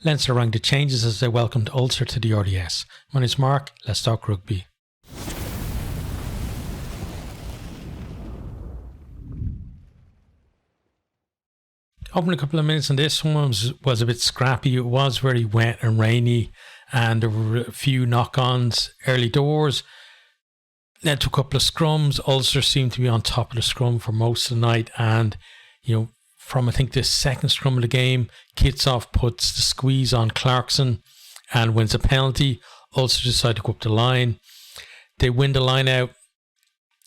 Leinster rang the changes as they welcomed Ulster to the RDS. My name's Mark, let's talk rugby. Opening a couple of minutes on this one was a bit scrappy. It was very wet and rainy, and there were a few knock-ons early doors. Led to a couple of scrums. Ulster seemed to be on top of the scrum for most of the night, and from I think the second scrum of the game, Kitsoff puts the squeeze on Clarkson and wins a penalty. Ulster decide to go up the line. They win the line out,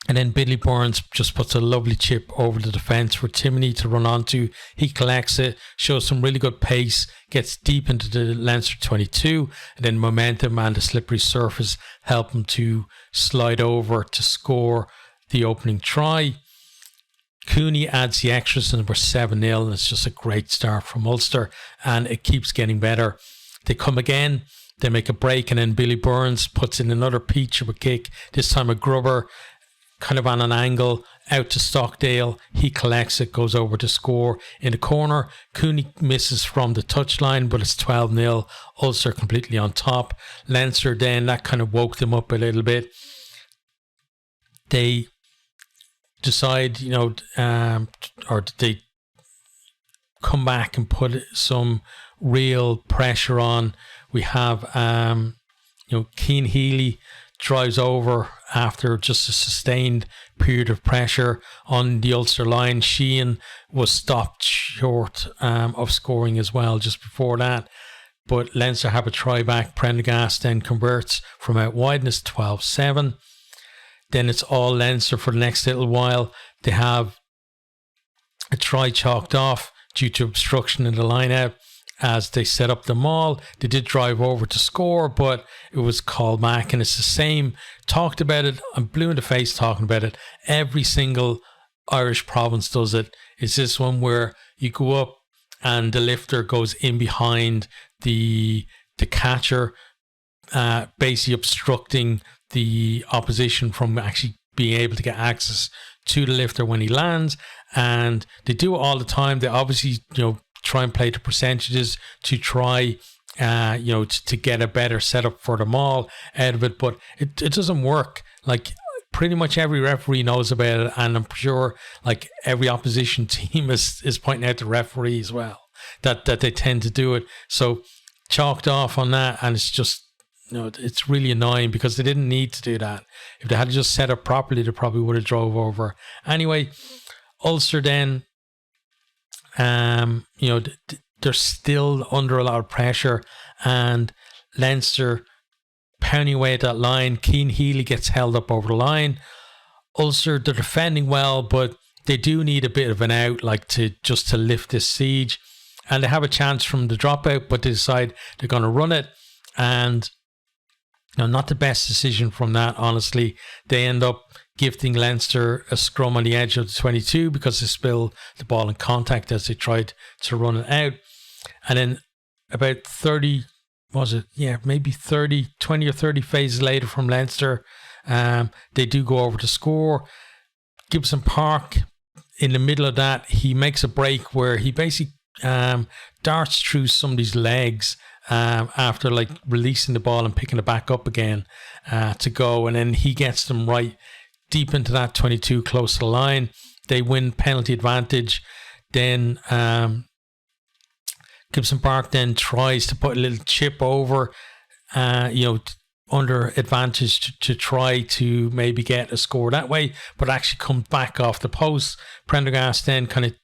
and then Billy Burns just puts a lovely chip over the defence for Timoney to run onto. He collects it, shows some really good pace, gets deep into the Leinster 22, and then momentum and the slippery surface help him to slide over to score the opening try. Cooney adds the extras and we're 7-0, and it's just a great start from Ulster, and it keeps getting better. They come again, they make a break, and then Billy Burns puts in another peach of a kick, this time a grubber, kind of on an angle, out to Stockdale. He collects it, goes over to score in the corner. Cooney misses from the touchline, but it's 12-0. Ulster completely on top. Leinster then, that kind of woke them up a little bit. They decide, or they come back and put some real pressure on. We have, Cian Healy drives over after just a sustained period of pressure on the Ulster line. Sheehan was stopped short of scoring as well just before that. But Leinster have a try back. Prendergast then converts from out wide, and it's 12-7. Then it's all Leinster for the next little while. They have a try chalked off due to obstruction in the line out as they set up the maul. They did drive over to score, but it was called back, and it's the same. Talked about it. I'm blue in the face talking about it. Every single Irish province does it. It's this one where you go up and the lifter goes in behind the catcher, basically obstructing the opposition from actually being able to get access to the lifter when he lands. And they do it all the time. They obviously, try and play the percentages to try, to get a better setup for them all out of it. But it doesn't work. Like, pretty much every referee knows about it. And I'm sure, like, every opposition team is pointing out the referee as well, that they tend to do it. So chalked off on that. And it's just, it's really annoying because they didn't need to do that. If they had just set up properly, they probably would have drove over. Anyway, Ulster then, they're still under a lot of pressure, and Leinster pounding away at that line. Cian Healy gets held up over the line. Ulster, they're defending well, but they do need a bit of an out, to lift this siege. And they have a chance from the dropout, but they decide they're going to run it. And not the best decision from that, honestly. They end up gifting Leinster a scrum on the edge of the 22 because they spilled the ball in contact as they tried to run it out. And then about 20 or 30 phases later from Leinster, they do go over to score. Gibson Park, in the middle of that, he makes a break where he basically darts through somebody's legs after releasing the ball and picking it back up again to go, and then he gets them right deep into that 22 close to the line. They win penalty advantage. Then Gibson Park then tries to put a little chip over under advantage to try to maybe get a score that way, but actually comes back off the post. Prendergast then kind of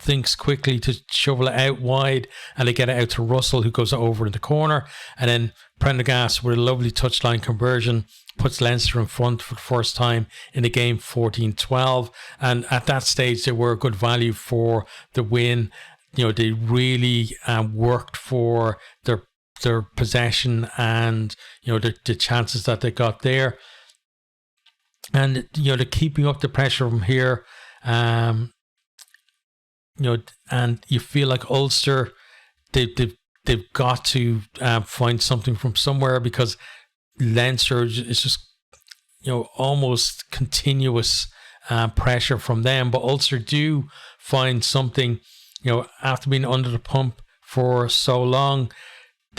thinks quickly to shovel it out wide, and they get it out to Russell, who goes over in the corner. And then Prendergast, with a lovely touchline conversion, puts Leinster in front for the first time in the game, 14-12. And at that stage, they were good value for the win. They really worked for their possession and the chances that they got there. And they're keeping up the pressure from here. And you feel like Ulster, they've got to find something from somewhere, because Leinster is just, almost continuous pressure from them. But Ulster do find something, after being under the pump for so long.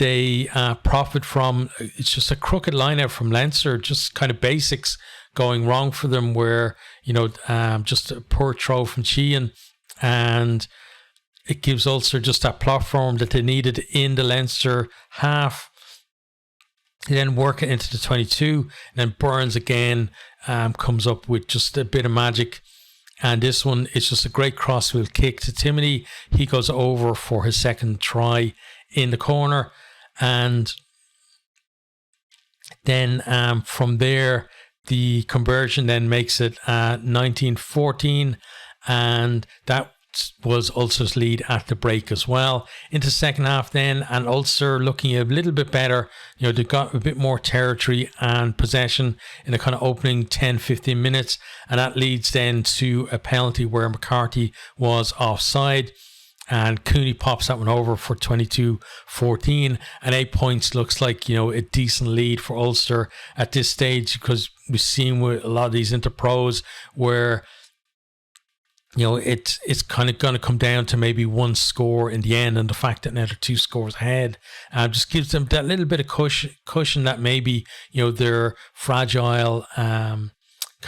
they profit from, it's just a crooked line out from Leinster, just kind of basics going wrong for them, where, just a poor throw from Sheehan, and it gives Ulster just that platform that they needed in the Leinster half. They then work it into the 22, and then Burns again comes up with just a bit of magic. And this one, it's just a great crossfield kick to Timothy. He goes over for his second try in the corner. And then from there, the conversion then makes it 19-14. And that was Ulster's lead at the break as well. Into the second half then, and Ulster looking a little bit better. They got a bit more territory and possession in the kind of opening 10-15 minutes, and that leads then to a penalty where McCarthy was offside, and Cooney pops that one over for 22-14, and 8 points looks like a decent lead for Ulster at this stage, because we've seen with a lot of these interpros where it's kind of going to come down to maybe one score in the end, and the fact that now they're 2 scores ahead just gives them that little bit of cushion that maybe their fragile kind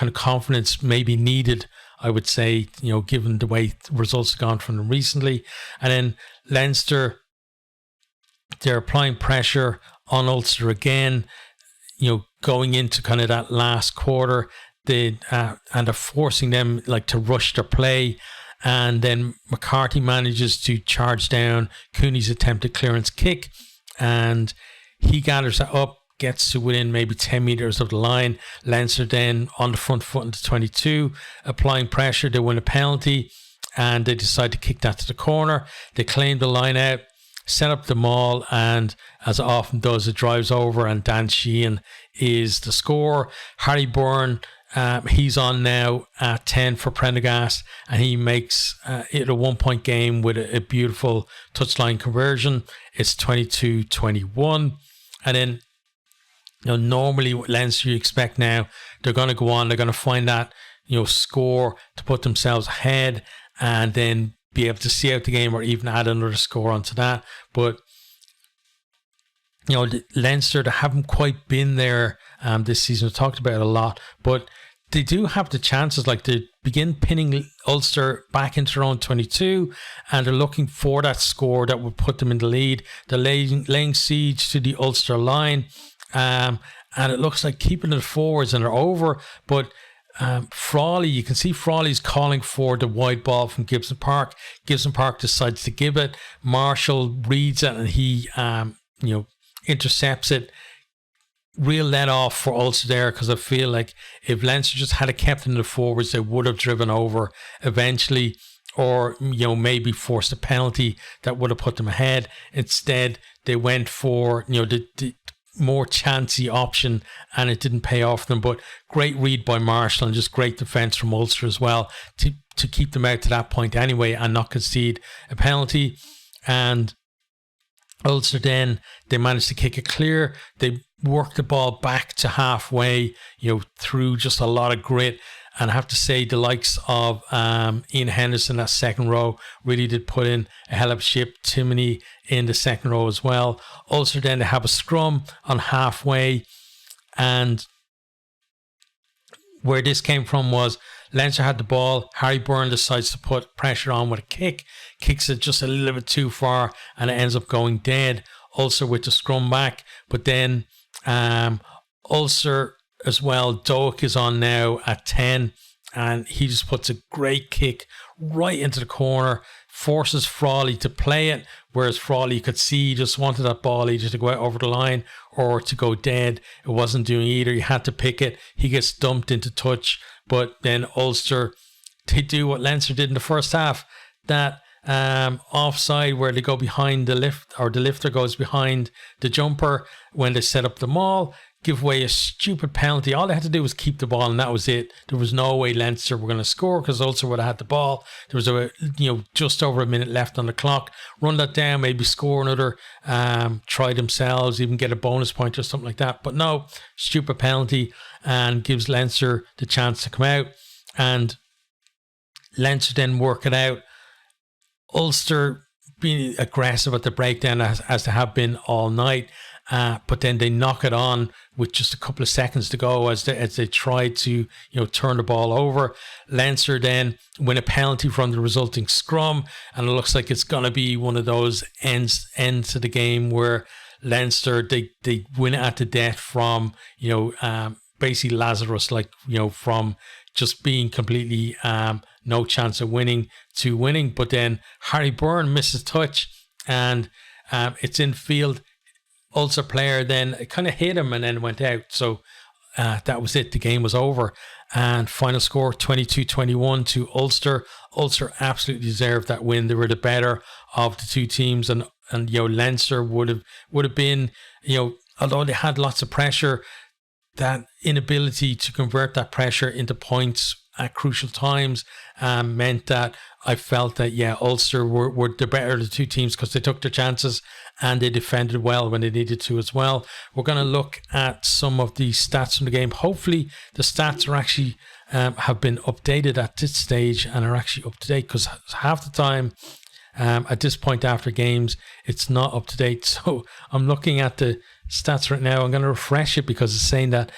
of confidence may be needed, I would say, given the way results have gone from them recently. And then Leinster, they're applying pressure on Ulster again, going into kind of that last quarter. And are forcing them to rush their play, and then McCarthy manages to charge down Cooney's attempted clearance kick, and he gathers that up, gets to within maybe 10 metres of the line. Leinster then on the front foot into 22, applying pressure. They win a penalty, and they decide to kick that to the corner. They claim the line out, set up the maul, and as it often does, it drives over, and Dan Sheehan is the scorer. Harry Byrne, he's on now at 10 for Prendergast, and he makes it a 1 point game with a beautiful touchline conversion. It's 22-21. And then, normally with Leinster, you expect now they're going to go on, they're going to find that, score to put themselves ahead, and then be able to see out the game or even add another score onto that. But Leinster, they haven't quite been there this season. We've talked about it a lot, but they do have the chances. They begin pinning Ulster back into their own 22, and they're looking for that score that would put them in the lead. They're laying siege to the Ulster line, and it looks like keeping it forwards, and they're over. But Frawley, you can see Frawley's calling for the wide ball from Gibson Park. Gibson Park decides to give it. Marshall reads it, and he intercepts it. Real let off for Ulster there, because I feel like if Leinster just had kept in the forwards, they would have driven over eventually, or maybe forced a penalty that would have put them ahead. Instead, they went for the more chancy option, and it didn't pay off them. But great read by Marshall, and just great defence from Ulster as well to keep them out to that point anyway and not concede a penalty. And Ulster then, they managed to kick it clear. They worked the ball back to halfway, through just a lot of grit. And I have to say, the likes of Ian Henderson, that second row, really did put in a hell of a shift. Timony in the second row as well. Ulster then, they have a scrum on halfway. And where this came from was Leinster had the ball. Harry Byrne decides to put pressure on with a kick. Kicks it just a little bit too far, and it ends up going dead. Ulster with the scrum back. But then Ulster as well, Doak is on now at 10, and he just puts a great kick right into the corner, forces Frawley to play it, whereas Frawley, you could see, he just wanted that ball either to go out over the line or to go dead. It wasn't doing either. He had to pick it. He gets dumped into touch, but then Ulster, they do what Leinster did in the first half, that offside where they go behind the lift, or the lifter goes behind the jumper when they set up the maul, give away a stupid penalty. All they had to do was keep the ball, and that was it. There was no way Leinster were going to score, because Ulster would have had the ball. There was just over a minute left on the clock. Run that down, maybe score another, try themselves, even get a bonus point or something like that. But no, stupid penalty, and gives Leinster the chance to come out. And Leinster then work it out. Ulster being aggressive at the breakdown as they have been all night. But then they knock it on with just a couple of seconds to go as they try to turn the ball over. Leinster then win a penalty from the resulting scrum, and it looks like it's going to be one of those ends to the game where Leinster they win it at the death from basically Lazarus, from just being completely no chance of winning to winning. But then Harry Byrne misses touch, and it's in field. Ulster player then kind of hit him and then went out. So that was it. The game was over. And final score 22-21 to Ulster. Ulster absolutely deserved that win. They were the better of the two teams, and Leinster would have been, although they had lots of pressure, that inability to convert that pressure into points at crucial times meant that I felt that Ulster were the better of the two teams because they took their chances and they defended well when they needed to as well. We're going to look at some of the stats from the game. Hopefully the stats are actually have been updated at this stage and are actually up to date, because half the time at this point after games it's not up to date. So I'm looking at the stats right now. I'm going to refresh it because it's saying that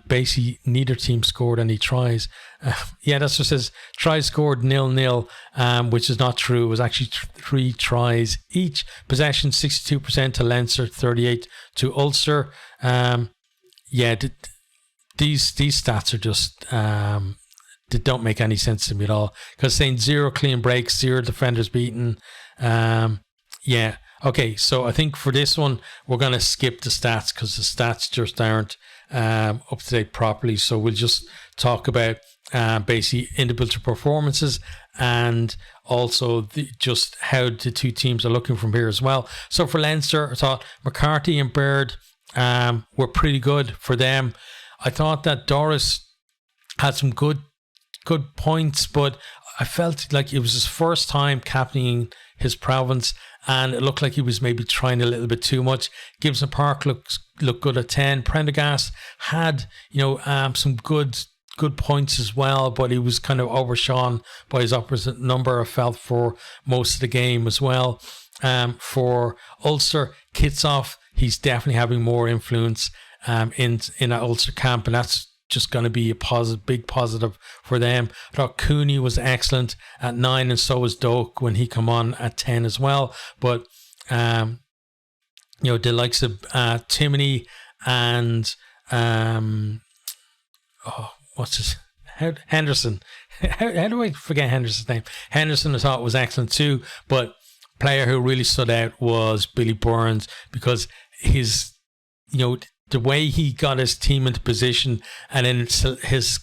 basically neither team scored any tries. That's what it says. Tries scored 0-0, which is not true. It was actually 3 tries each. Possession 62% to Leinster, 38% to Ulster. These stats are just they don't make any sense to me at all, because saying 0 clean breaks, 0 defenders beaten. Okay, so I think for this one, we're going to skip the stats because the stats just aren't up to date properly. So we'll just talk about basically individual performances and also just how the two teams are looking from here as well. So for Leinster, I thought McCarthy and Baird were pretty good for them. I thought that Doris had some good points, but I felt like it was his first time captaining his province, and it looked like he was maybe trying a little bit too much. Gibson Park looked good at 10. Prendergast had some good points as well, but he was kind of overshone by his opposite number, I felt, for most of the game as well. For Ulster, Kitsoff, he's definitely having more influence in that Ulster camp, and that's just going to be a big positive for them. I thought Cooney was excellent at 9, and so was Doak when he come on at 10 as well. But the likes of Timoney and Henderson. How do I forget Henderson's name? Henderson I thought was excellent too, but player who really stood out was Billy Burns, because his the way he got his team into position, and then his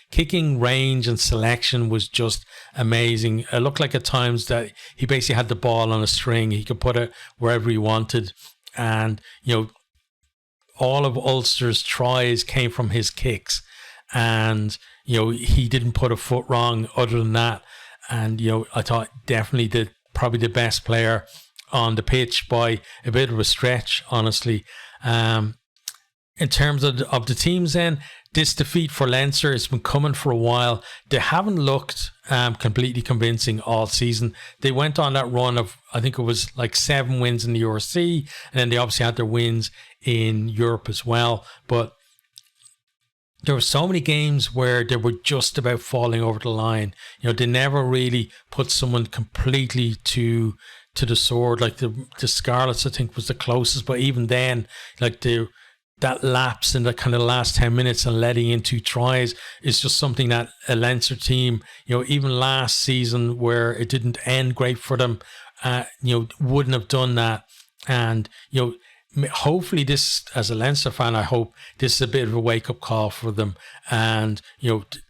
kicking range and selection was just amazing. It looked like at times that he basically had the ball on a string. He could put it wherever he wanted, and all of Ulster's tries came from his kicks, and he didn't put a foot wrong other than that. And I thought definitely probably the best player on the pitch by a bit of a stretch, honestly. In terms of the teams, then this defeat for Leinster has been coming for a while. They haven't looked completely convincing all season. They went on that run of, I think it was like 7 wins in the URC, and then they obviously had their wins in Europe as well. But there were so many games where they were just about falling over the line. They never really put someone completely to the sword. Like the Scarlets, I think, was the closest, but even then, like that lapse in the kind of last 10 minutes and letting in 2 tries is just something that a Leinster team, even last season where it didn't end great for them, wouldn't have done that. And hopefully this, as a Leinster fan, I hope this is a bit of a wake-up call for them. And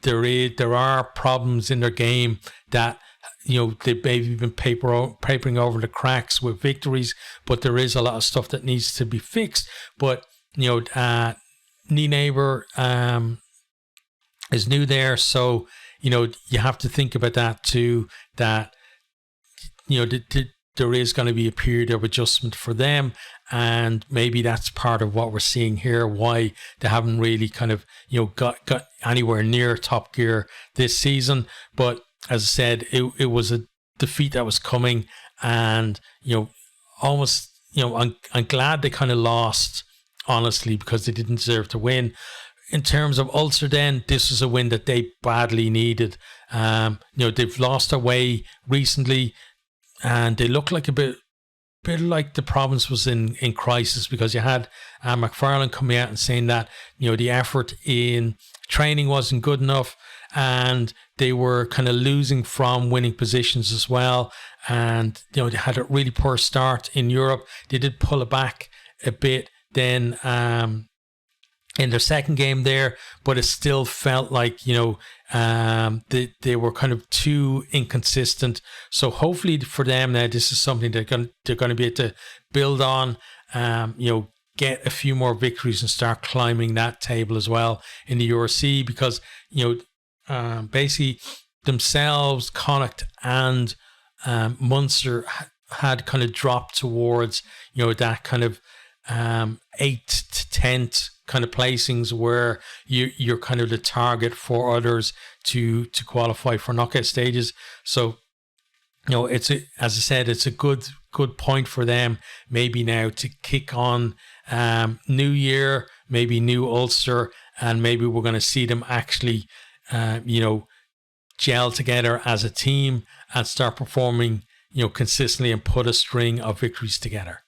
there are problems in their game that they've maybe been papering over the cracks with victories, but there is a lot of stuff that needs to be fixed. But Neighbour is new there, so you have to think about that too. That there is going to be a period of adjustment for them, and maybe that's part of what we're seeing here. Why they haven't really kind of got anywhere near top gear this season, but as I said, it was a defeat that was coming, and almost I'm glad they kind of lost, honestly, because they didn't deserve to win. In terms of Ulster, then this was a win that they badly needed. They've lost their way recently, and they look like a bit like the province was in crisis, because you had McFarlane coming out and saying that the effort in training wasn't good enough, and they were kind of losing from winning positions as well. And they had a really poor start in Europe. They did pull it back a bit then in their second game there, but it still felt like they were kind of too inconsistent. So hopefully for them now, this is something they're going to be able to build on. Get a few more victories and start climbing that table as well in the URC, because basically themselves, Connacht and Munster had kind of dropped towards that kind of 8th to 10th kind of placings, where you're kind of the target for others to qualify for knockout stages. So as I said, it's a good point for them maybe now to kick on new year, maybe new Ulster, and maybe we're going to see them actually gel together as a team and start performing consistently and put a string of victories together.